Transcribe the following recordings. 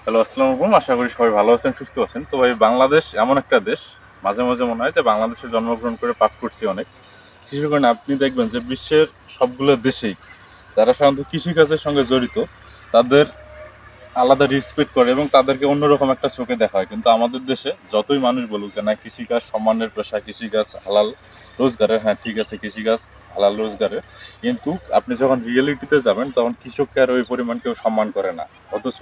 Hello, আসসালামু আলাইকুম। আশা করি সবাই ভালো আছেন, সুস্থ আছেন। তো ভাই বাংলাদেশ এমন একটা দেশ, মাঝে, মাঝে মনে হয় যে বাংলাদেশে জন্মগ্রহণ করে পাপ করছি অনেক। বিশেষ করে আপনি দেখবেন যে বিশ্বের সবগুলো দেশেই যারা সাধারণত কৃষিকাজের সঙ্গে জড়িত, তাদের আলাদা রেসপেক্ট করে এবং তাদেরকে অন্যরকম একটা চোখে দেখা হয়। কিন্তু আমাদের দেশে যতই মানুষ বলুক যে না কৃষিকাজ সম্মানের পেশা, কৃষিকাজ হালাল রোজগারের, হ্যাঁ ঠিক আছে কৃষিকাজ হালাল রোজগারের, কিন্তু আপনি যখন রিয়েলিটিতে যাবেন তখন কৃষককে আর ওই পরিমাণ কেউ সম্মান করে না। অথচ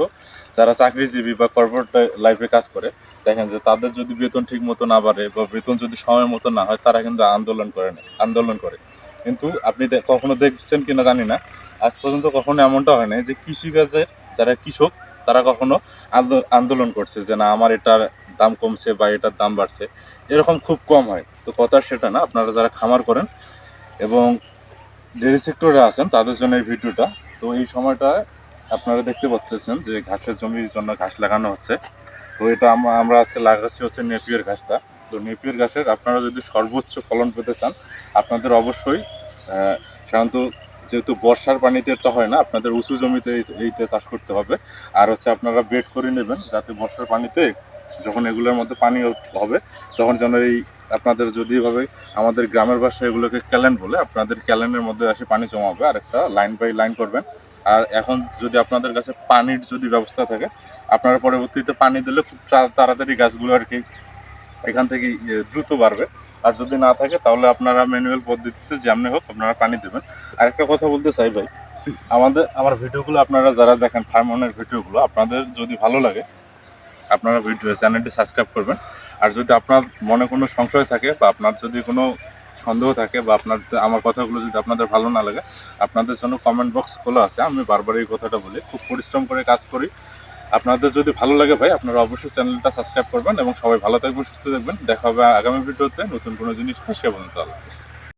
যারা চাকরিজীবী বা কর্পোরেট লাইফে কাজ করে, দেখেন যে তাদের যদি বেতন ঠিক মতো না বাড়ে বা বেতন যদি সময় মতো না হয়, তারা কিন্তু আন্দোলন করে। কিন্তু আপনি কখনো দেখছেন কিনা জানি না, আজ পর্যন্ত কখনো এমনটা হয় না যে কৃষিকাজে যারা কৃষক তারা কখনো আন্দোলন করছে যে না আমার এটার দাম কমছে বা এটার দাম বাড়ছে, এরকম খুব কম হয়। তো কথা সেটা না, আপনারা যারা খামার করেন এবং ডেইরি সেক্টরে আছেন তাদের জন্য এই ভিডিওটা। তো এই সময়টায় আপনারা দেখতে পাচ্ছেন যে ঘাসের জমির জন্য ঘাস লাগানো হচ্ছে। তো এটা আমরা আজকে লাগাচ্ছি হচ্ছে নেপিয়ার ঘাসটা। তো নেপিয়ার ঘাসের আপনারা যদি সর্বোচ্চ ফলন পেতে চান, আপনাদের অবশ্যই সাধারণত যেহেতু বর্ষার পানিতে এটা হয় না, আপনাদের উঁচু জমিতে এইটা চাষ করতে হবে। আর হচ্ছে আপনারা বেড করে নেবেন যাতে বর্ষার পানিতে যখন এগুলোর মধ্যে পানি হবে তখন যেন এই আপনাদের যদি এভাবে আমাদের গ্রামের ভাষায় এগুলোকে ক্যালেন বলে, আপনাদের ক্যালেনের মধ্যে এসে পানি জমাবে আর একটা লাইন বাই লাইন করবেন। আর এখন যদি আপনাদের কাছে পানির যদি ব্যবস্থা থাকে, আপনারা পরবর্তীতে পানি দিলে খুব তাড়াতাড়ি গাছগুলো আর কি এখান থেকে দ্রুত বাড়বে। আর যদি না থাকে তাহলে আপনারা ম্যানুয়াল পদ্ধতিতে যেমনি হোক আপনারা পানি দেবেন। আর একটা কথা বলতে চাই ভাই, আমার ভিডিওগুলো আপনারা যারা দেখেন ফার্মনের ভিডিওগুলো, আপনাদের যদি ভালো লাগে আপনারা চ্যানেলটি সাবস্ক্রাইব করবেন। আর যদি আপনার মনে কোনো সংশয় থাকে বা আপনার যদি কোনো সন্দেহ থাকে বা আপনার আমার কথাগুলো যদি আপনাদের ভালো না লাগে, আপনাদের জন্য কমেন্ট বক্স খোলা আছে। আমি বারবার এই কথাটা বলি, খুব পরিশ্রম করে কাজ করি। আপনাদের যদি ভালো লাগে ভাই, আপনারা অবশ্যই চ্যানেলটা সাবস্ক্রাইব করবেন এবং সবাই ভালো থাকবেন, সুস্থ থাকবেন। দেখা হবে আগামী ভিডিওতে নতুন কোনো জিনিস নিয়ে। সে পর্যন্ত আল্লাহ হাফেজ।